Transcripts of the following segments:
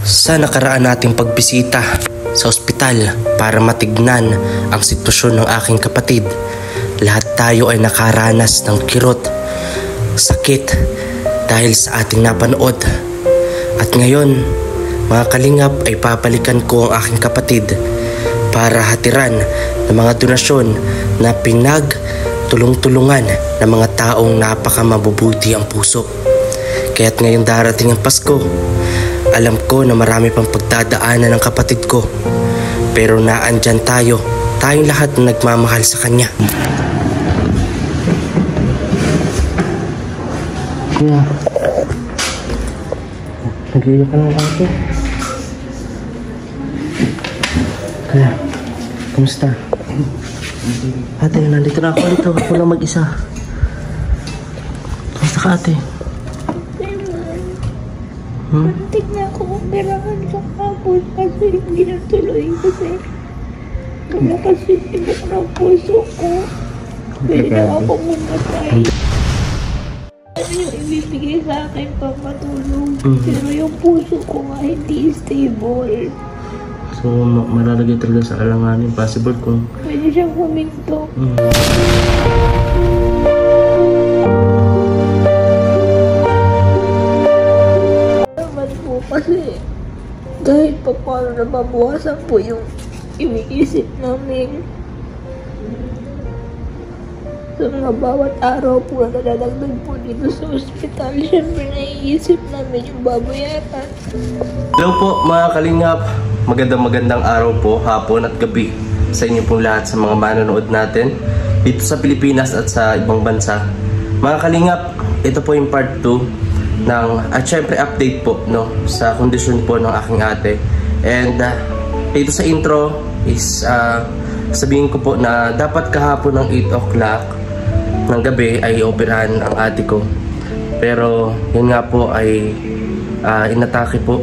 Sa nakaraan nating pagbisita sa ospital para matignan ang sitwasyon ng aking kapatid, lahat tayo ay nakaranas ng kirot, sakit dahil sa ating napanood. At ngayon, mga kalingap, ay papalikan ko ang aking kapatid para hatiran ng mga donasyon na pinagtulong-tulungan ng mga taong napakamabubuti ang puso. Kaya't ngayon darating ang Pasko, alam ko na marami pang pagdadaanan ng kapatid ko, pero naandyan tayong lahat na nagmamahal sa kanya. Kuya, nag-iiyak ka ng ate. Kuya, kamusta? Ate, nandito na ako dito. Ako lang mag-isa. Kamusta ka, ate? Muntik na ako operahan sa kapos kasi hindi natuloy kasi nakasitibok ng puso ko. Pwede na ako mamatay. Ano yung ibibigay sa akin pang matulong? Pero yung puso ko nga hindi stable. So, malalagay talaga sa alanganin. Possible kung Pwede siyang huminto. Kasi kahit pa paano nababawasan po yung iniisip namin sa mga bawat araw po na nadadagdag po dito sa ospital. Siyempre naiisip namin yung babayaran. Hello po mga kalingap, magandang araw po, hapon at gabi sa inyo pong lahat sa mga manonood natin dito sa Pilipinas at sa ibang bansa. Mga kalingap, ito po yung part 2 at syempre update po sa kondisyon po ng aking ate. And dito sa intro is sabihin ko po na dapat kahapon ng 8 o'clock ng gabi ay operahan ang ate ko, pero yun nga po ay inatake po,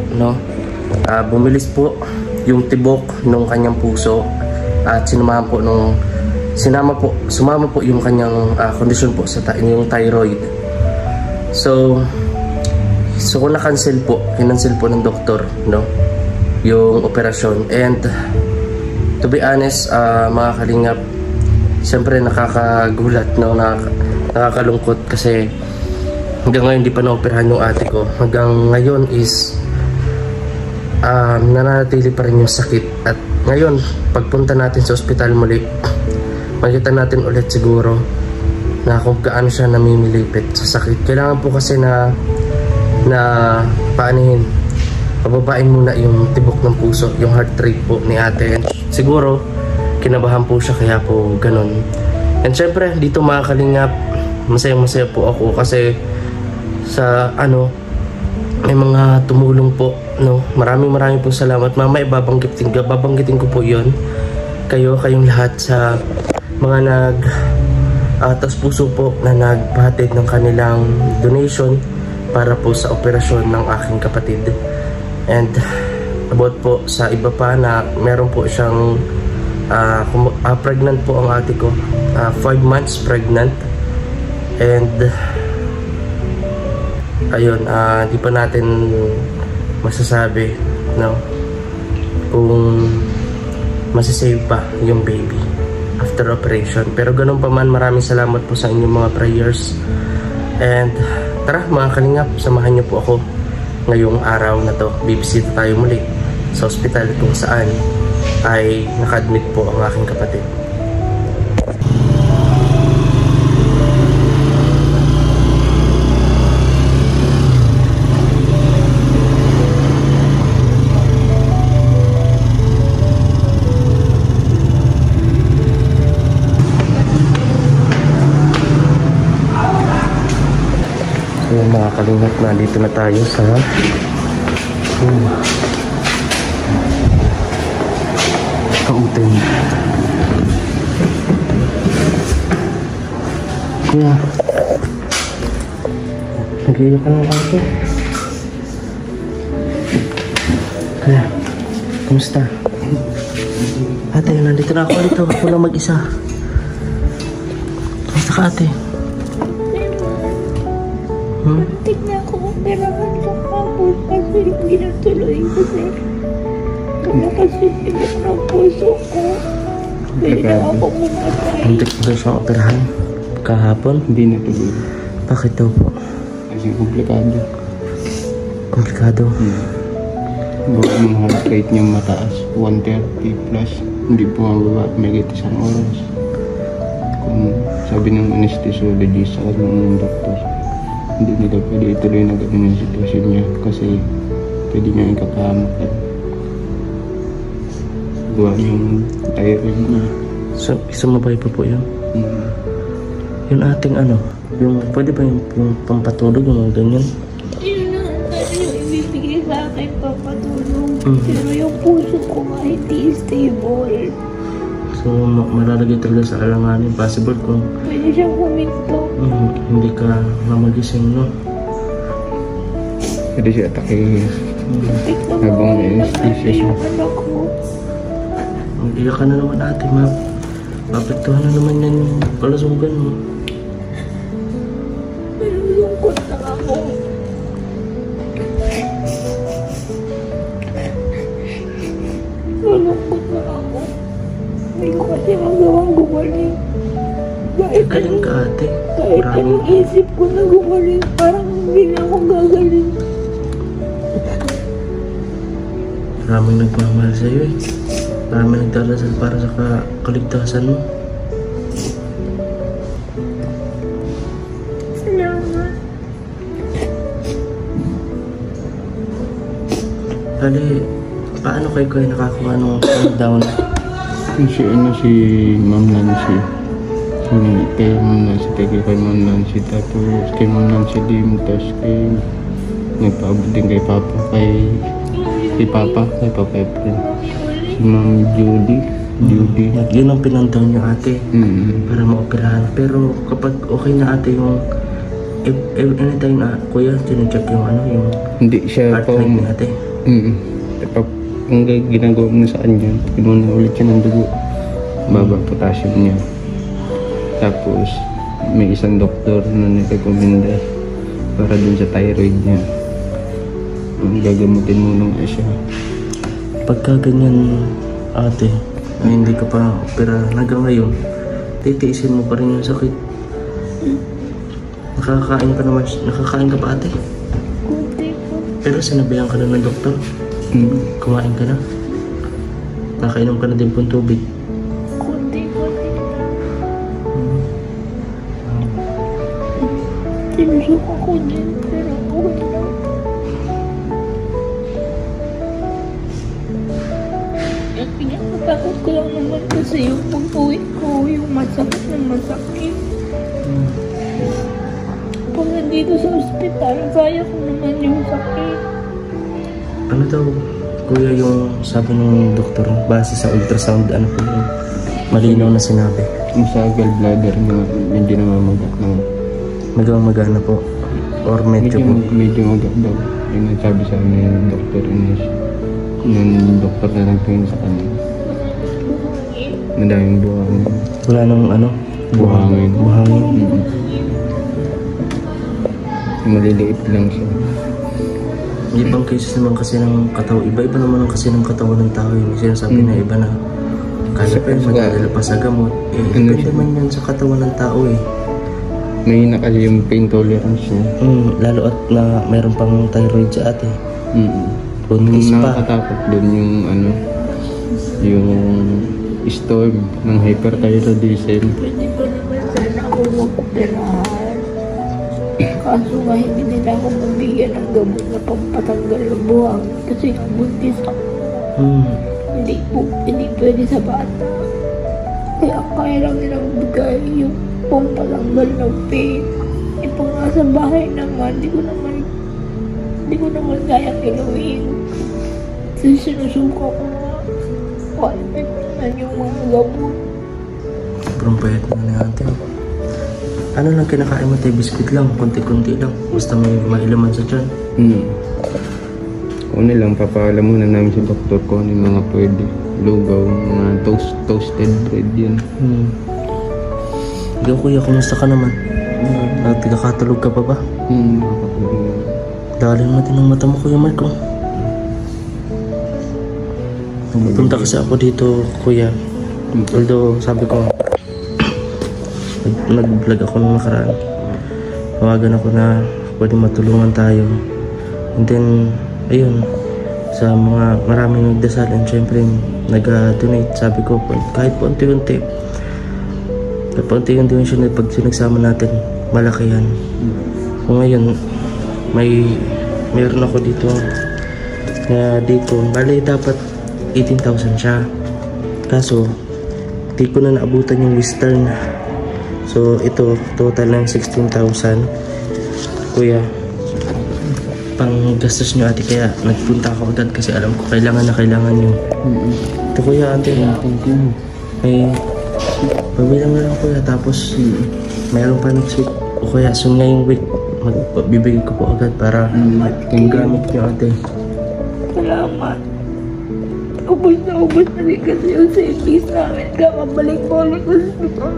bumilis po yung tibok ng kanyang puso at sumama po yung kanyang kondisyon po sa yung thyroid. So kung na-cancel po, kinancel po ng doktor yung operasyon. And to be honest, mga kalingap, siyempre nakakagulat, nakakalungkot kasi hanggang ngayon di pa na-operahan yung ate ko. Hanggang ngayon is nananatili pa rin yung sakit. At ngayon, pagpunta natin sa ospital muli, makita natin ulit siguro na kung gaano siya namimilipit sa sakit. Kailangan po kasi na paanihin, pababain muna yung tibok ng puso, yung heart rate po ni ate. And siguro kinabahan po siya kaya po ganun. And syempre dito mga kalingap, masaya po ako kasi sa may mga tumulong po, maraming po salamat. Mamaya babanggitin ko po yon, kayong lahat sa mga taos puso po na nagpahatid ng kanilang donation para po sa operasyon ng aking kapatid. And about po sa iba pa na meron po siyang pregnant po ang ate ko, 5 months pregnant. And ayun, di pa natin masasabi kung masasave pa yung baby after operation. Pero ganun pa man, maraming salamat po sa inyong mga prayers. And tara mga kalingap, samahan niyo po ako ngayong araw na to. Bibisita tayo muli sa ospital kung saan ay naka-admit po ang aking kapatid. Ayan mga kalingap, nandito na tayo sa Kauten. Kuya, nag-iiyak ka ng ate. Kuya, kamusta? Ate, nandito na ako dito. Ako lang mag-isa. Kamusta ka, ate? Muntik na ako operahan sa kapos kasi hindi natuloy kasi malakas yung tibok ng puso ko. Pwede na ako mamatay. Muntik daw siyang operahan kahapon. Hindi natuloy. Bakit daw po? Kasi komplikado. Komplikado. Bawa ng heart rate niya mataas. 130 plus. Hindi bumababa. May isang oras. Kung sabi ng anesthesiologist sa ng doktor, hindi nila pwede ituloy na ganun yung sitwasyon niya kasi pwede niya ikapahamak. Gawa yung thyroid niya. So, sumabay pa po yun? Yung ating yung pwede ba yung pampatulog yung mga ganyan? Yun na yung ibibigay sa akin pampatulong. Pero yung puso ko nga hindi stable. So, malalagay talaga sa alanganin. Possible kung Pwede siyang huminto. hindi ka mamagising, no? Pwede siya atake Tignan habang mo may naman anesthesia siya. yung anak ko. Mag-iyak ka na naman ate, mapektuhan na naman yan yung kalusugan mo. Pero lungkot na ako. Malungkot na ako. Hindi ko kasi magawang gumaling. Galing ka ate. Kahit anong isip ko na gumaling, parang hindi na ako gagaling. Maraming nagmamahal sa'yo eh. Maraming nagdarasal para sa kaligtasan mo. Salamat. Bali, paano kayo nakakuha ng down? Si Ma'am Nancy. Kay Ma'am Nancy, kay Ma'am Nancy. Tapos kay Ma'am Nancy Lim. Tapos nagpaabot din kay Papa. Kay Papa Efren. Si Ma'am Judy. Yun ang pinandaw niyo ate. Para maoperahan. Pero kapag okay na ate yung anytime na kuya, sinecheck yung yung Hindi siya heart pa. rate ni ate. Ang ginagawa mo sa kanya, pinuna ulit siya ng dugo. Baba potassium niya. Tapos may isang doktor na nagrekomenda para dun sa thyroid niya. Gagamutin mo nga siya. Pagka ganyan ate, ay hindi ka pa opera hanggang ngayon, titiisin mo pa rin yung sakit. Nakakain ka pa ate? Kunti po. Pero sinabihan ka na ng doktor, kumain ka na. Nakainom ka na din pong tubig. Kunti-kunti na. Tinusok ako din, pero okay lang. Ang pinakatakot ko lang naman kasi yung pag-uwi ko, yung masakit na masakit. Pag nandito sa ospital, kaya ko naman yung sakit. Ano daw, kuya, yung sabi ng doktor, base sa ultrasound, ano po yung malinaw na sinabi? Yung sa gallbladder niya, medyo namamagat na. Magana po? Or medyo po? Medyo magat daw. Yung nagsabi sa amin yung doktor Ines. Yung doktor na nagtingin sa kanya. Madaming buhangin. Wala nang Buhangin. Buhangin. Maliliit lang siya. May ibang cases naman kasi ng katawan. Iba-iba naman ang kasi ng katawan ng tao. Yung sinasabi na iba na kaya pa yun, magdadala pa sa gamot. Depende man yan sa katawan ng tao eh. May na kasi yung pain tolerance niya. Lalo at na mayroon pang thyroid sa ate. Buntis Yung pa. nakakatakot doon yung yung storm ng hyperthyroidism. Pwede ba naman sana ako mag-operahan? Kaso nga hindi nila ako mabigyan ng gamot na pampatanggal ng buhang kasi buntis ako. Hindi pwede sa bata. Kaya kaya lang nilang bigay yung pampatanggal ng pain. Pag nasa bahay naman, di ko naman kayang inuwin. Kasi sinusuka ko nga. Wala na yung mga gamot. Sobrang payat na ni ate. Ano lang kinakain mo tayo? Biscuit lang, konti-konti lang. Basta may mailaman sa tiyan. Una lang, papaalam muna namin sa doktor ko ano yung mga pwede. Lugaw, mga toasted bread yun. Ikaw kuya, kumusta ka naman? Tigakatulog ka pa ba? Dalim natin ang mata mo, Kuya Marco. Nagpunta kasi ako dito, Kuya. Although, sabi ko, nag-vlog ako nung nakaraan. Tawagan ako na pwede matulungan tayo. And then, ayun, sa mga maraming nagdasal and syempre nag-donate, sabi ko, kahit po unti-unti. Kahit po unti-unti yung siya, pag sinagsama natin, malaki yan. So ngayon, mayroon ako dito na dito, bali dapat 18,000 siya. Kaso, di ko na naabutan yung Western. So, ito, total ng 16,000. Kuya, pang gastos nyo ate, kaya nagpunta ako agad kasi alam ko kailangan na kailangan nyo. Ito kuya ate, may pabilang na lang kuya, tapos mayroon pa next week o kaya so ngayong week magbibigay ko po agad para gamit nyo ate. Salamat. Ubus na rin kasi yung savings namin. Kakabalik-balik ko sa hospital.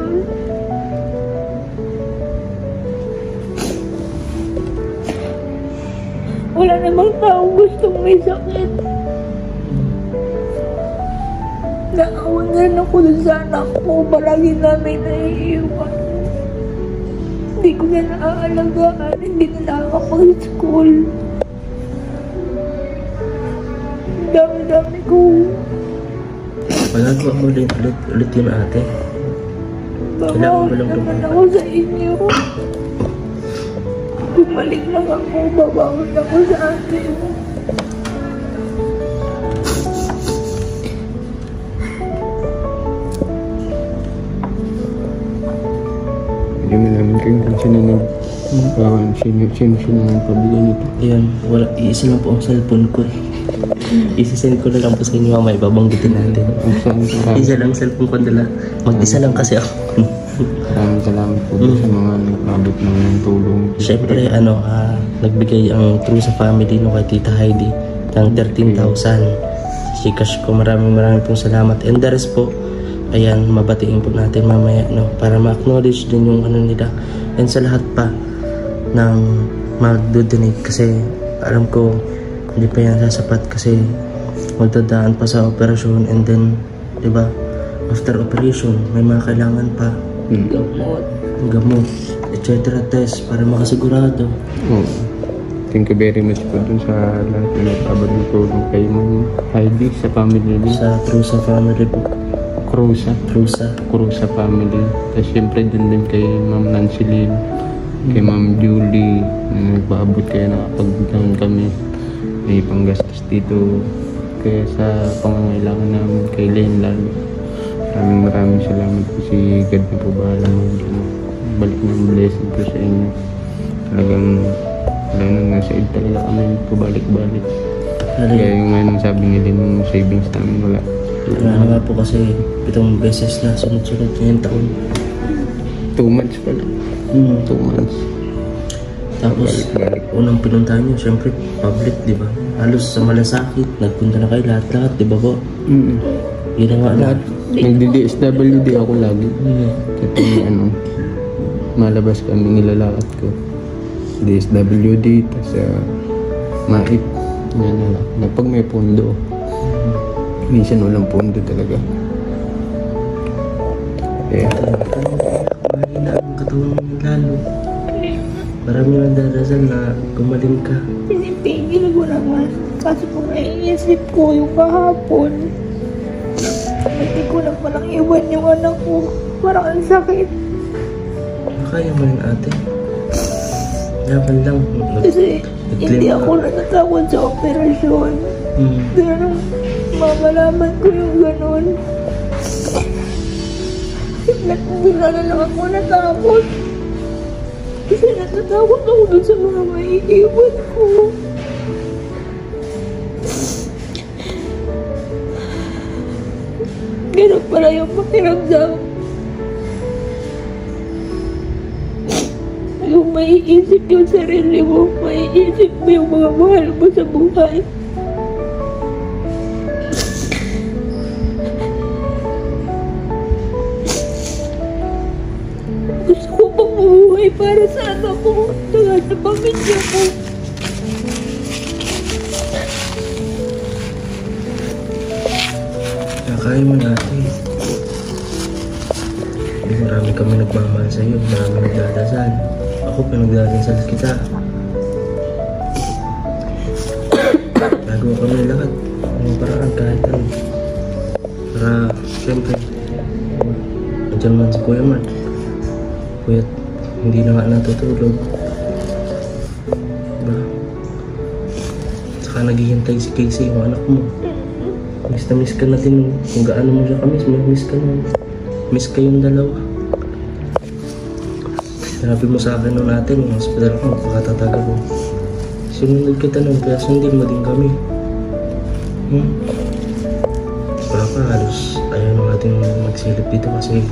Wala namang taong gustong may sakit. Naawan nga ako dun sa anak ko. Palagi namin naiiwan. Hindi ko na naaalagaan. Hindi na nakakapag-school. Dami-dami ko. Magagawa mo ulit yun ate. Babaw naman ako sa inyo. Bumalik lang ako, babawal ako sa atin. Hindi mo namin kung sino nagpabigay nito. Ayan, wala, iisa lang po ang cellphone ko eh. Isisend ko na lang po sa inyo mamaya, babanggitin natin. Isa lang cellphone ko nila. Mag-isa lang kasi ako. Maraming salamat po sa mga nag-abot ng tulong. Siyempre, nagbigay ang True sa Family no, kay Tita Heidi ng 13,000. Gcash ko, maraming pong salamat. And the rest po, ayan, mabatiin po natin mamaya, no, para ma-acknowledge din yung ano nila. And sa lahat pa ng mag-donate kasi alam ko hindi pa yan sasapat kasi magdadaan pa sa operasyon and then, diba, after operation, may mga kailangan pa. Gamot, etc. test para makasigurado. Thank you very much po dun sa lahat na nagpabot ng tulong kay Ma'am Heidi sa family niya. Sa True sa Family po. Cruza family. Tapos syempre din kay Ma'am Nancy Lynn, kay Ma'am Julie, na nagpaabot kayo, nakapag-down kami. May panggastos dito kaya sa pangangailangan namin kay Len lalo. Maraming salamat po, si God na po bahala mo. Balik ng blessing po sa inyo. Talagang wala nang nasa id talaga kami pabalik-balik. Kaya yung nga nang sabi nila yung savings namin wala. Wala nga po kasi 7 beses na sunod-sunod ngayong taon. 2 months pa lang. 2 months. Tapos, unang pinuntahan nyo, syempre, public, di ba? Halos sa malasakit, nagpunta na kayo lahat-lahat, di ba po? Ginawa na. Nagdi-DSWD ako lagi. Kasi malabas kami, nilalakad ko. DSWD, tapos MAIP. Yan na lang. Na pag may pondo, minsan walang pondo talaga. Kaya, mahina ang katawan mo lalo. Marami lang darasal na gumaling ka. Pinipigil ko naman. Kasi kung naiisip ko yung kahapon, hindi ko na palang iwan yung anak ko. Parang ang sakit. Kaya mo yun ate. Laban lang. Kasi hindi ako natatakot sa operasyon. Pero nung mamalaman ko yung ganun, bigla na lang ako natakot. Kasi natatakot ako dun sa mga maiiwan ko. Ganun pala yung pakiramdam. Yung maiisip yung sarili mo, maiisip mo yung mga mahal mo sa buhay. Gusto ko pang mabuhay para sa anak ko, saka sa pamilya ko. kaya mo natin. Marami kami nagmamahal sa'yo, marami nagdadasal. Ako pinagdadasal kita. Nagawa kami lahat ng paraan kahit ano. Para, syempre, nandiyan man si Kuya Mark. Kuya, hindi na nga natutulog. Diba? Saka naghihintay si Casey, yung anak mo. Miss na miss ka natin kung gaano mo siya kamiss. Miss ka na. Miss kayong dalawa. Sinabi mo sa akin nung natin, yung hospital ko, pagkatatagal mo. Sinunod kita nun, kaya sundin mo din kami. Wala pa, halos ayaw na natin magsilip dito kasi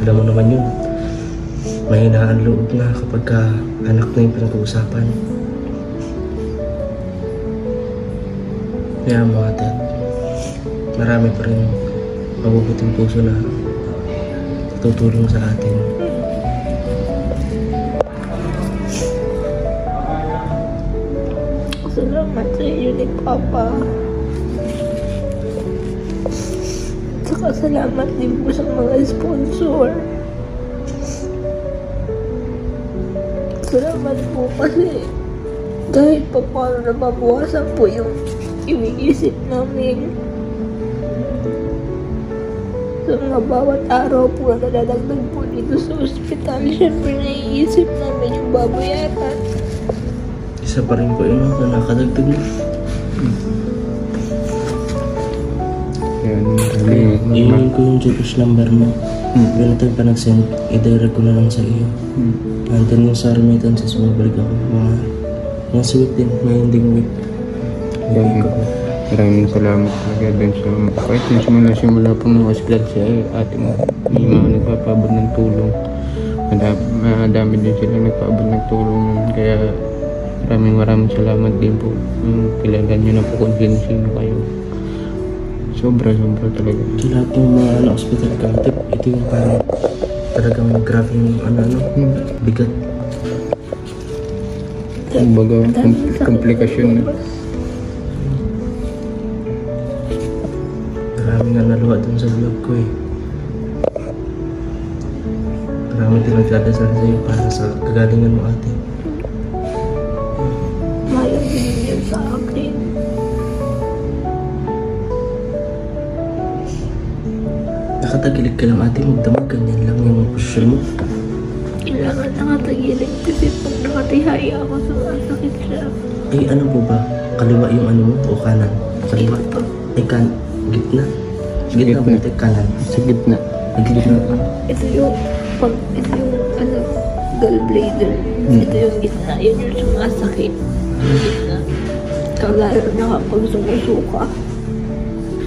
alam mo naman yun. Mahinaan loob na kapag anak na yung pinag-uusapan. Kaya mga dad, marami pa rin mabubuting puso na tutulong sa atin. Salamat sa iyo ni Papa. Saka salamat din po sa mga sponsor. Salamat po kasi kahit pa paano nababawasan po yung iniisip namin. Sa mga bawat araw po na nadadagdag po dito sa ospital, syempre naiisip namin yung babayaran. Isa pa rin po yun na nakadagdag mo. Iyon ko yung Gcash number mo. Ganito yung pa nag-send, i-direct ko na lang sa iyo. Nandun yung sa remittances, mabalik ako. Mga sweet din, may ending week. Maraming salamat talaga din sa kahit yung simula po ng hospital siya ate mo. May mga nagpapabot ng tulong. Madami din sila nagpapabot ng tulong. Kaya maraming salamat din po. Kilala nyo na po kung sino kayo. Sobra talaga. Sa lahat ng mga hospital camp, ito yung parang talagang grabe yung bigat. Kumbaga, komplikasyon na. Marami nga naluha dun sa vlog ko eh. Marami din nagdadasal sa'yo para sa kagalingan mo ate. Mahal din niya sa akin. Nakatagilig ka lang ate, magdamag, ganyan lang yung posisyon mo. Kailangan nakatagilig kasi pag nakatihay ako sumasakit siya. Eh ano po ba? Kaliwa yung ano mo o kanan? Kaliwa? Eh gitna? Gitna ba ito kanan? Sa gitna. Gitna. Ito yung gallbladder. Ito yung gitna. Yun yung sumasakit. Gitna. Kagaya na kapag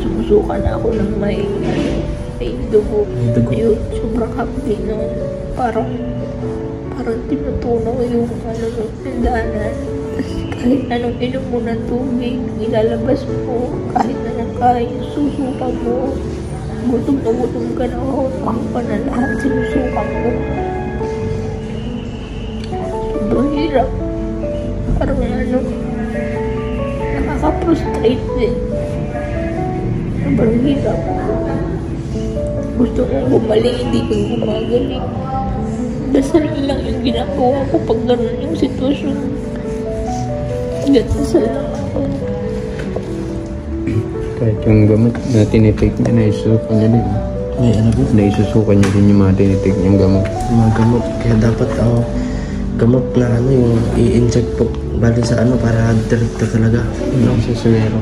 sumusuka na ako ng may dugo. Yun, sobrang hapdi nun. Parang tinutunaw yung tindahanan. Tapos kahit anong inom mo ng tubig, ilalabas mo. Kahit anong kain, susuka mo. Gutom na gutom ka na, hawak pa na lahat, sinusukan mo. Sobrang hirap. Parang nakaka-frustrate din. Sobrang hirap. Gusto kong gumaling, hindi ko gumagaling. Dasal lang yung ginagawa ko pag gano'n yung sitwasyon. Dasal lang ako. Kahit yung gamot na tinitake niya, naisusukan niya din. May ano po? Naisusukan niya din yung mga tinitake niyang gamot. Mga gamot. Kaya dapat ang gamot na yung i-inject po. Bali sa para direkta talaga. Sa suwero.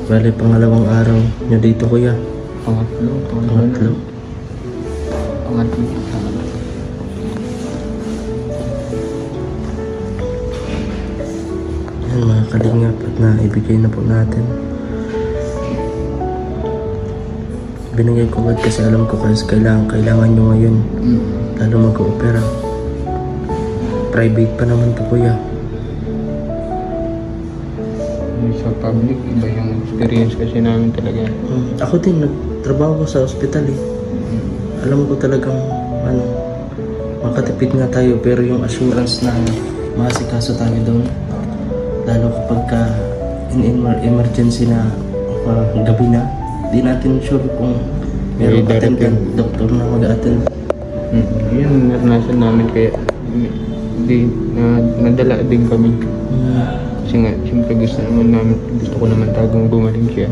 Bali pangalawang araw niyo dito kuya. Pangatlo. Yan mga kalingap at naibigay na po natin. Binigay ko agad kasi alam ko kasi kailangan nyo ngayon. Lalo mag-oopera. Private pa naman to kuya. Sa public, iba yung experience kasi namin talaga. Ako din, nagtrabaho ko sa ospital eh. Alam ko talagang makatipid nga tayo pero yung assurance na masikaso tayo doon. Lalo kapag emergency na gabi na. Di natin sure kung merong attendant, doktor na mag-attend. Yun, naranasan namin kaya nadala din kami. Kasi nga, siyempre gusto ko naman talagang gumaling siya.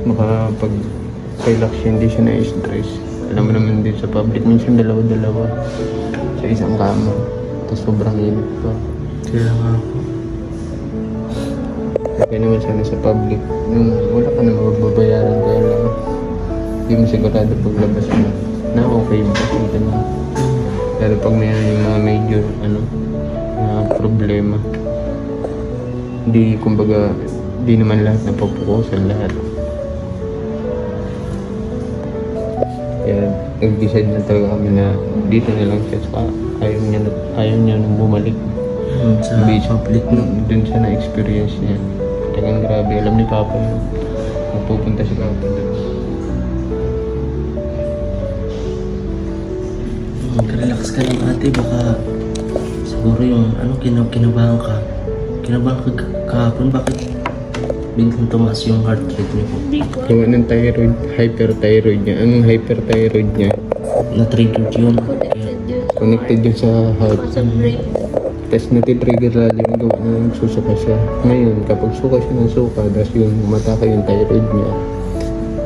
Makapag-relax siya, hindi siya na-stress. Alam mo naman din sa public, minsan dalawa-dalawa sa isang kama. Tapos sobrang init pa. Kaya nga ako. Kaya naman sana sa public, wala ka na magbabayaran kaya lang. Hindi mo sigurado paglabas mo na okay ba kasi na. Pero pag may yung mga major problema, kumbaga di naman lahat napapukusan lahat. Kaya nag-decide na talaga kami na dito na lang siya, saka ayaw niya nang bumalik sa public dun sa na-experience niya. Talagang grabe, alam ni Papa yun. Magpupunta si Papa dun. Mag-relax ka lang ate, baka siguro yung kinabahan ka kahapon, bakit biglang tumaas yung heart rate niyo po? Hindi ko Gawa ng hyperthyroid niya. Ang hyperthyroid niya, Na-triggered yun. connected yun sa heart. sa brain. Tapos natitrigger lalo yung gawa na nagsusuka siya. Ngayon, kapag suka siya ng suka, tapos yung umatake yung thyroid niya,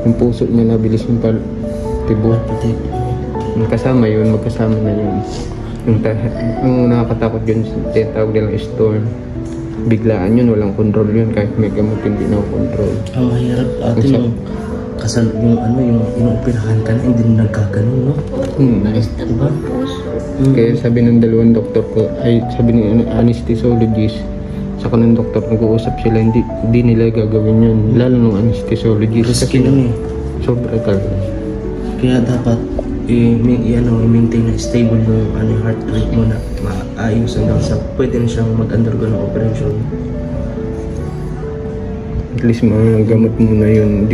yung puso niya nabilis yung tibo. Magkasama na yun. Ang nakakatakot yun, tinatawag nilang storm. Biglaan yun, walang control yun, kahit may gamot hindi na control. Ang mahirap ate yung yung inuoperahan ka na, hindi na nagkaganon, no? Na-stop Diba? ang puso. Kaya sabi ng dalawang doktor ko, sabi ni anesthesiologist, saka ng doktor, nag-uusap sila, hindi nila gagawin yun. Lalo ng anesthesiologist. Risky nun eh. Sobra talaga. Kaya dapat i-maintain na stable yung heart rate mo na maayos hanggang sa pwede na siyang mag-undergo ng operation. At least mga gamot muna yun,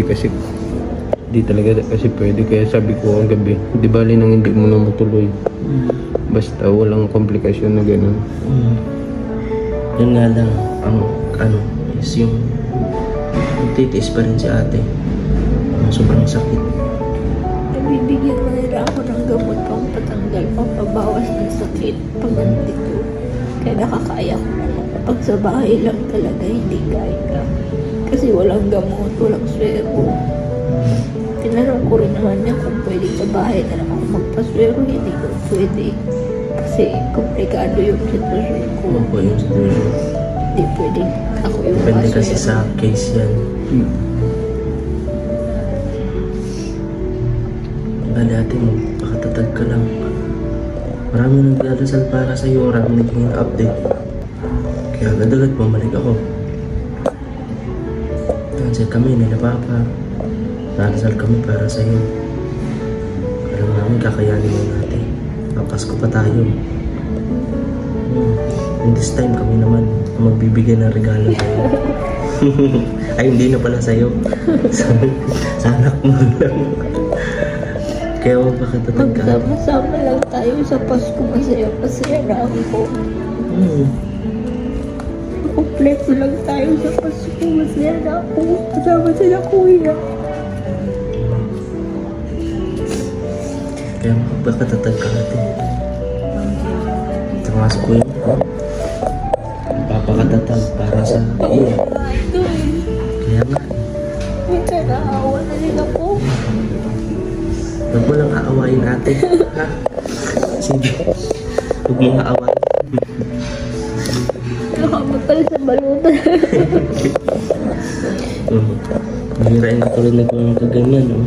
di talaga kasi pwede. Kaya sabi ko ang gabi, di bali nang hindi mo na matuloy. Basta walang komplikasyon na gano'n. Yun nga lang, is yung titiis pa rin si ate. Sobrang sakit. Nabibigyan mo nila ako ng gamot pang patanggal, pampabawas ng sakit, panganti ko. Kaya nakakaya ko na lang. Pag sa bahay lang talaga, hindi kaya. Kasi walang gamot, walang swero. Tinanong ko rin naman niya kung pwede sa bahay na lang ako magpaswero. Hindi ko pwede. Kasi komplikado yung sitwasyon ko. Ano po yung situation? Hindi pwede ako yung Depende kasi paswero. sa case yan. Bali ate mo, pakatatag ka lang. Marami nagdadasal para sa'yo, marami naging update. Kaya agad-agad bumalik ako. Kasi kami nila Papa, nadasal kami para sa'yo. Alam namin kakayanin mo natin. Papasko pa tayo. And this time kami naman ang magbibigay ng regalo sa'yo. Ay hindi na pala sa'yo. Sa anak mo lang. Kaya huwag pakatatag ka. Magsama-sama lang tayo sa Pasko. Masaya na ako. Kompleto lang tayo sa Pasko. Masaya na ako. Kasama sila kuya. Kaya huwag pakatatag ka natin. Tamasok ko yun. Papakatatag para sa iya. Kaya nga. Minsan naawa na rin ako. Huwag mo lang aawayin ate. Ha? Sige. Huwag mo aawayin. Nakamatal sa balutan. Mahirain ka tuloy na kung kaganyan, no?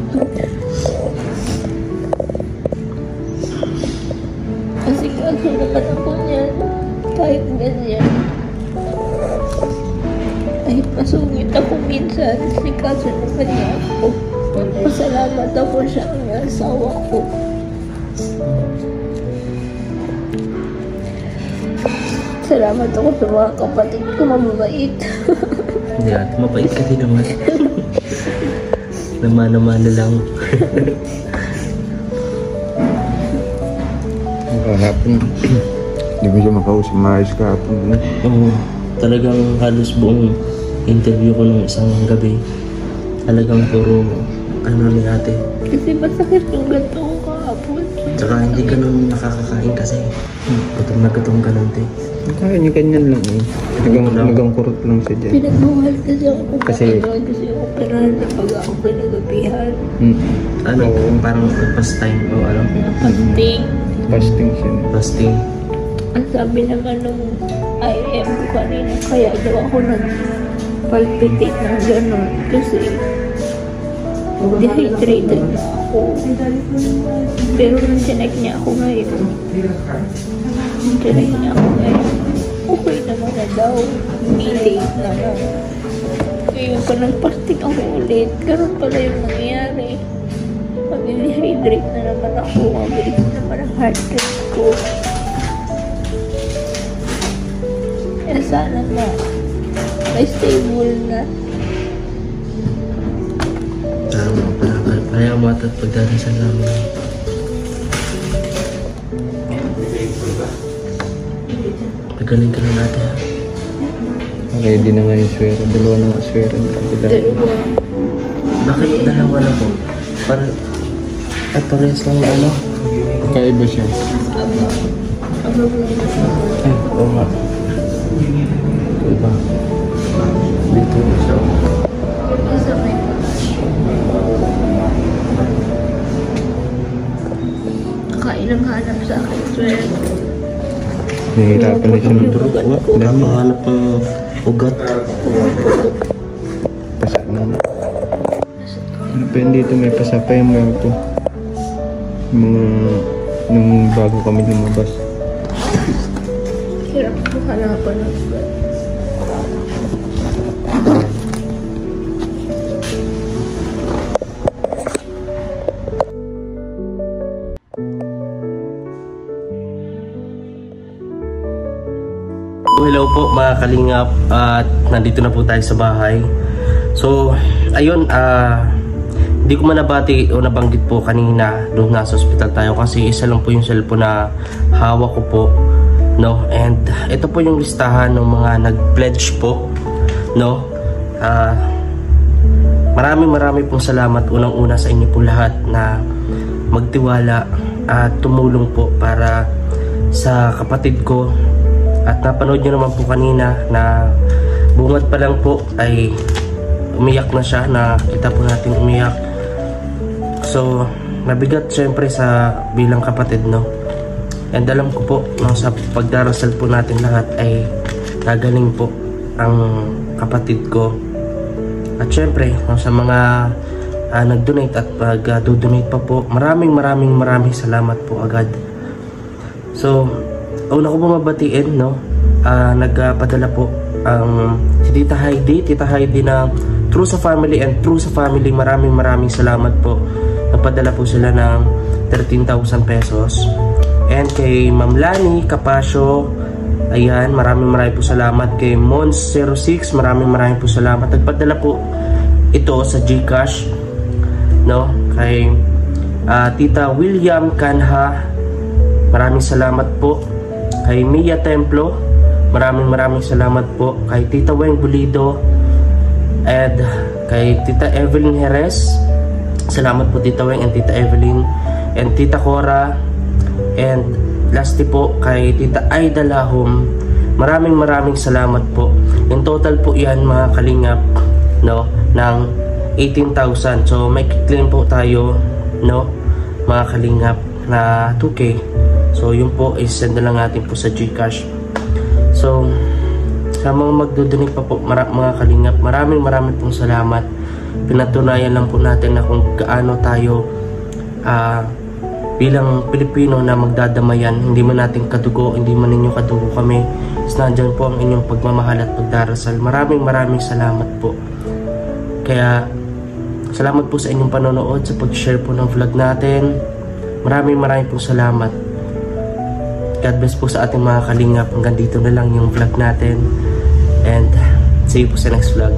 Kasi kaso naman ako niyan. Kahit ganyan. Kahit masungit ako minsan. Kasi kaso naman niya ako. Pasalamat ako sa asawa ko. Salamat ako sa mga kapatid ko, mababait. Hindi ate, mabait ka din naman. Namana-mana lang. Kahapon, hindi mo siya makausap maayos kahapon. Oo, talagang halos buong interview ko nung isang gabi. Talagang puro ni ate. Kasi masakit yung ganito ko kahapon. Tsaka hindi ka nun nakakakain kasi. Gutom na gutom ka nun, te. Kaya niya ganyan lang eh. Nagang kurot lang siya dyan. Pinagmahal kasi ako Kasi yung operahan na pag ako pinagabihan. Ano, parang pastime o ano? Fasting. Fasting siya. Fasting. Ang sabi naman nung IM ko kanina, kaya daw ako nag-palpitate ng gano'n kasi dehydrated na ako. Pero nung chinek niya ako ngayon, okay naman na daw. Late na lang. Ngayon pa nag-fasting ako ulit. Ganun pala yung nangyayari. Mag-dehydrate na naman ako. Mabilis na naman ang heart rate ko. Kaya sana na may stable na. Tama, kaya mo at pagdarasan namin. Pagaling ka na natin, ha? ready na nga yung swero. Dalawa na nga swero. Dalawa. Bakit dalawa na po? Para parehas lang ano? Kakaiba siya. Ay, oo nga. Iba. Dito siya. Isa may kailang hanap sa akin, swear. Nahihirapan na siya ng Pero nakahanap ng ugat. pasa na. Ano pa yun dito? May pasa pa yung mga ito. Mga nung bago kami lumabas. Hirap ko hanapan ng swear. Hello po mga kalingap, at nandito na po tayo sa bahay. So ayun, hindi ko man nabati o nabanggit po kanina doon nasa ospital tayo kasi isa lang po yung cellphone na hawak ko po, no? And ito po yung listahan ng mga nag-pledge po, no? Marami pong salamat unang-una sa inyo po lahat na magtiwala at tumulong po para sa kapatid ko. At napanood nyo naman po kanina na bungad pa lang po ay umiyak na siya, na kita po natin umiyak. So nabigat syempre sa bilang kapatid, no? And alam ko po no, sa pagdarasal po natin lahat ay gagaling po ang kapatid ko. At syempre no, sa mga nag-donate at pag-donate pa po, maraming salamat po agad. So una ko bumabatiin, no? Nagpadala po ang si Tita Heidi na True sa Family and True sa Family. Maraming salamat po. Nagpadala po sila ng 13,000 pesos. And kay Ma'am Lani Capasio, ayan, maraming po salamat. Kay Mons06, maraming po salamat. Nagpadala po ito sa GCash, no? Kay Tita William Canha, maraming salamat po. Kay Mia Templo, maraming salamat po. Kay Tita Weng Bulido and kay Tita Evelyn Jerez, salamat po Tita Weng and Tita Evelyn and Tita Cora, and lastly po kay Tita Aida Lahom, maraming salamat po. In total po yan mga kalingap, no, ng 18,000. So may claim po tayo, no, mga kalingap, na 2K. So yun po is send na lang natin po sa GCash. So sa mga magdodonate pa po mga kalingap, maraming pong salamat. Pinatunayan lang po natin na kung gaano tayo bilang Pilipino na magdadamayan. Hindi man natin kadugo, hindi man ninyo kadugo kami, is nandyan po ang inyong pagmamahal at pagdarasal. Maraming salamat po. Kaya salamat po sa inyong panonood, sa pag-share po ng vlog natin. Maraming pong salamat. God bless po sa ating mga kalingap. Hanggang dito na lang yung vlog natin. And see you po sa next vlog.